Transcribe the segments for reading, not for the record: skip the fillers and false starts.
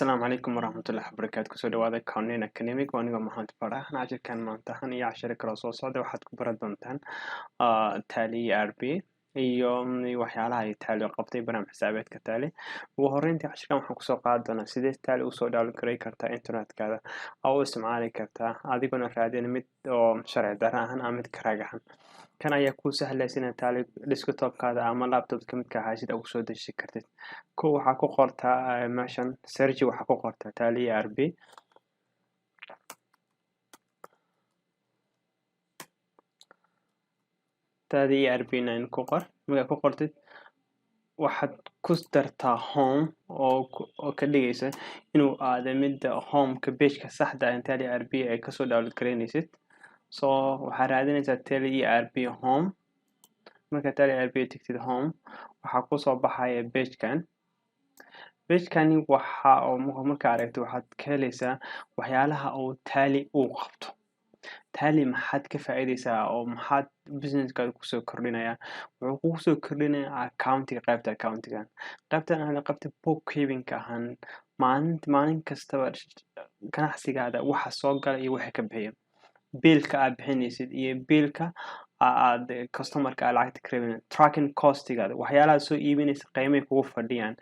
السلام عليكم ورحمة الله وبركاته kusoo dhawaada Kawnin Academic waaniga Maxamed Farax casharkan maanta han iyo cashar kala soo socda waxaad ku baran doontaan Tally RP iyo waxyaalaha ay Tally qabtay barnaamij xisaabeedka Tally ugu horreyntii casharkan waxaan kusoo qaadan doonaa sidee Tally usoo download garay kartaa internetkaaga oo u isticmaali kartaa adigoo raadin mid oo sharci darro ahaan ama mid crack ahaan kan ayaa kuu sahlaysa inaad Tally desktopkaada ama laptopka midka haysid ugu soo dejisan kartid waxaa ku qortaa meeshan search waxaa ku qortaa Tally RP Tally RP9 ku qor marka ku qortid waxaad ku dartaa home oo ka dhigaysa inuu aado midda home-ka page-ka saxda ah Tally RP ay kasoo download gareynaysid waxaa raadinaysaa Tally RP home marka Tally RP tagtid home waxaa kusoo baxaya page-kani waxa marka aragto waxaad ka helaysaa waxyaalaha uu Tally uu qabto Tally maxaad ka faa'iideysaa oo maxaad businesskaaga kusoo kordhinayaa wuxuu kugu soo kordhinayaa qaybta accountiga qaybta bookkeeping-ka ahaan maalin kastaba ganacsigaada waxa soo gala iyo waxa ka bixiya biilka aad bixinaysid iyo biilka aad customerka aad lacagta ka reebin tracking costigaada waxyaalaha soo iibinaysa qiimay kugu fadhiyaan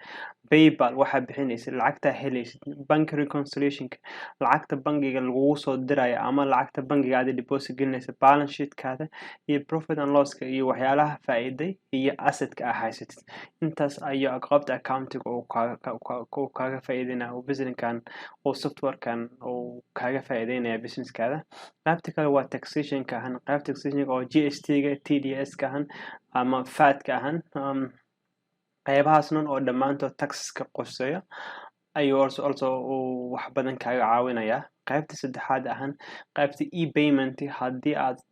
PayPal waxaad bixinaysid lacagta helaysid bank reconciliation-ka lacagta bangiga lagugu soo dirayo ama lacagta bangiga aad deposit gelinaysa balance sheet-kaada iyo profit and loss-ka iyo waxyaalaha faa'iiday iyo asset-ka aad haysatid intaas ayaa qaybta accounting uu kaaga faa'iideynaya oo business-kan oo software-kan uu kaaga faa'iideynaya business-kaada qaybta kale waa taxation-ka ahaan qaybta taxation-ka oo GST-ga TDS-ka ahaan ama VAT-ka ahaan qaybahaas oo dhammaantood taxes-ka qoseeyo ayuu also wax badan kaaga caawinayaa qaybta saddexaad ahaan qaybta e-payment haddii aad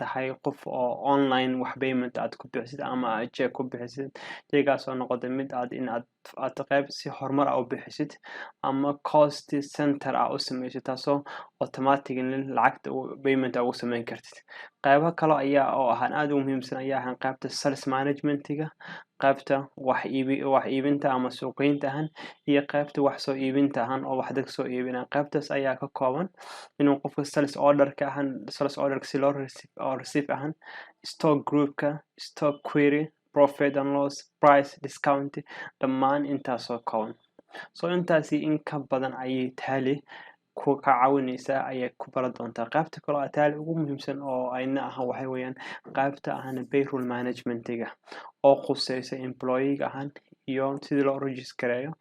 tahay qof oo online wax payment aad ku bixisid ama check ku bixisid jeegaas oo noqotay mid aad qayb si horumar ah u bixisid ama cost center ah u samaysid taasoo automatically lacagta payment ugu samayn kartid qaybo kale ayaa oo aad u muhiimsan ayaa ahaan qaybta sales management-ga qaybta wax iibinta ama suuqgeynta ahaan iyo qaybta wax soo iibinta ahaan oo wax dadka soo iibinaya qaybtaas ayaa ka kooban inuu qofka sales order-ka si loo receive ahaan stock group-ka stock query profit and loss price discount dhammaan intaasoo kooban intaasi in ka badan ayay Tally ka caawinaysaa ayay ku baran doontaa qaybta kale oo Tally ugu muhiimsan oo ayna waxay weeyaan qaybta payroll management-ga oo khusaysa employee-ga ahaan iyo sidii loo register gareeyo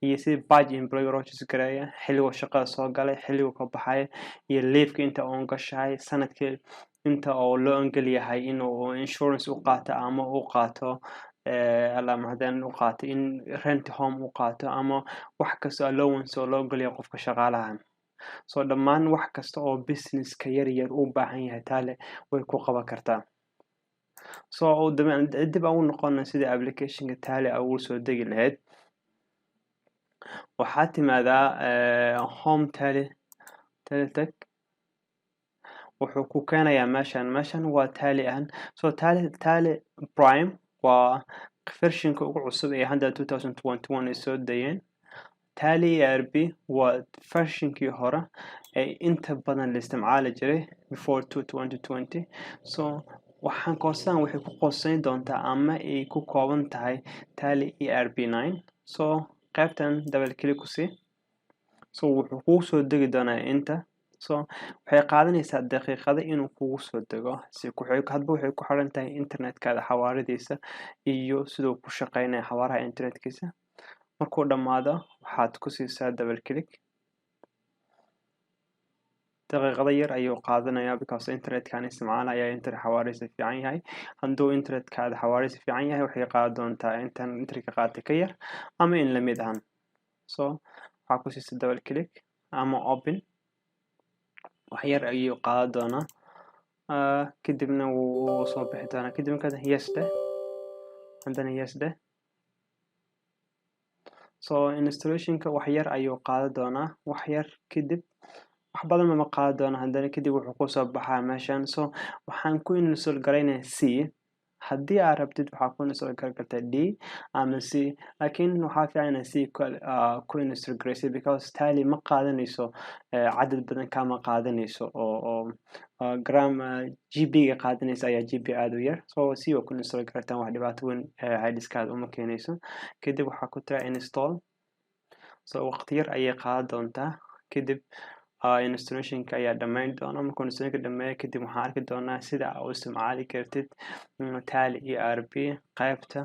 iyo sidii badge employee loo register gareeyo xilliga shaqada soo galay xilliga ka baxay iyo leave-ka inta uu gashay sanadkii inta oo loo angel yahay inuu insurance u qaato ama u qaato u qaato in rent home u qaato ama wax kasta allowance oo loo geliyo qofka shaqaalaha dhammaan wax kasta oo business-ka yar u baahan yahay Tally way ku qaban kartaa dib aan u noqono sida application-ka Tally ugu soo degi lahayd waxaad timaadaa home Tally tag wuxuu ku keenayaa meeshan waa Tally ahaan Tally Prime waa version-ka ugu cusub ee hadda 2021 ay soo dayeen Tally RP waa version-kii hore ee inta badan la isticmaali jiray before 2020 koorsadan waxay ku qosayn doontaa ama ay ku kooban tahay Tally RP9 qaybtan double click ku sii wuxuu kugu soo degi doonaa inta waxay qaadanaysaa daqiiqado inuu kugu soo dego hadba waxay ku xiran tahay internetkaada xawaaradiisa iyo siduu ku shaqeynayo xawaaraha internetkiisa markuu dhammaado waxaad ku siisaa double click daqiiqado yar ayuu qaadanayaa because internetkan isticmaalaya internet xawaarihiisa fiican yahay hadduu internetkaada xawaarihiisa fiican yahay waxay qaadan doontaa internetka qaatay ka yar ama in la mid ahaan waxaa ku siisaa double click ama open wax yar ayuu qaadan doonaa kadibna wuu soo bixi doonaa kadibna yes dheh haddana yes dheh installation-ka wax yar ayuu qaadan doonaa wax yar kadib wax badan ma qaadan doona haddana kadib wuxuu ku soo baxaa meeshan waxaan ku install gareynayaa haddii aad rabtid waxaa ku install garan kartaa D ama C, laakiin waxaa fiican inaad C ku install garaysid because Tally ma qaadanayso cadad badan kama qaadanayso oo GB-ga qaadanaysa ayaa GB aad u yar, so C waa ku install kartaan, wax dhibaato weyn hard diskaada uma keenayso. Kadib waxaa ku tiraa install, so waqti yar ayay qaadan doontaa. Kadib installationka ayaa dhammayn doona. Markuu installationka dhammeeyo kadib waxaan arki doonaa sida aad u isticmaali kartid Tally ERP qaybta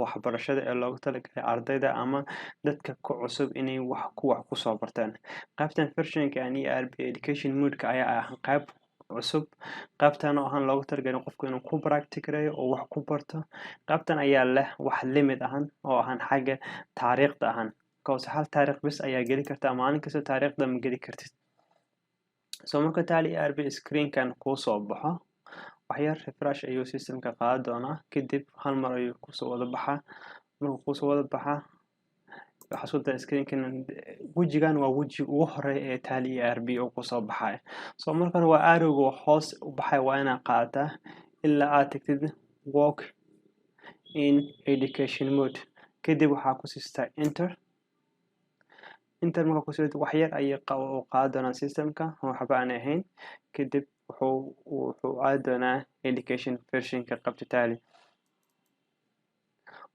waxbarashada ee loogu talagalay ardayda ama dadka ku cusub inay wax ku soo bartaan. Qaybtan versionka ERP education mode-ka ayaa ah qayb cusub, qaybtan oo loogu talagalay qofku inuu ku practice-gareeyo oo wax ku barto. Qaybtan ayaa leh wax limit oo xagga taariikhda because hal taariikh bes ayaa geli kartaa, maalin kasta taariikhda ma geli kartid. So marka Tally ERP screen-kan kuu soo baxo, wax yar refresh ayuu systemka qaadan doonaa, kadib hal mar ayuu kusoo wada baxaa. Markuu kusoo wada baxaa waxaa isku daya screen-kan, wejigan waa wejiga ugu horeeya ee Tally ERP oo kusoo baxaya. So markan waa arrowga hoos u baxay waa inaad qaadataa ilaa aad tagtid work in education mode. Kadib waxaa ku siistaa enter markaa ku siisatid wax yar ayay qaadan doonaa systemka waxba aan ahayn. Kadib wuxuu aadi doonaa education versionka qaybta Tally.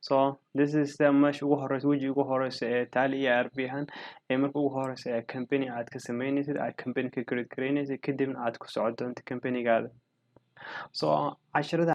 So this is the meesha ugu horeysa, wejiga ugu horeysa ee Tally ERP ee marka ugu horeysa ee company aad ka sameynaysid, aad company ka create gareynaysid, kadibna aad ku socon doonto company-gaada. So casharada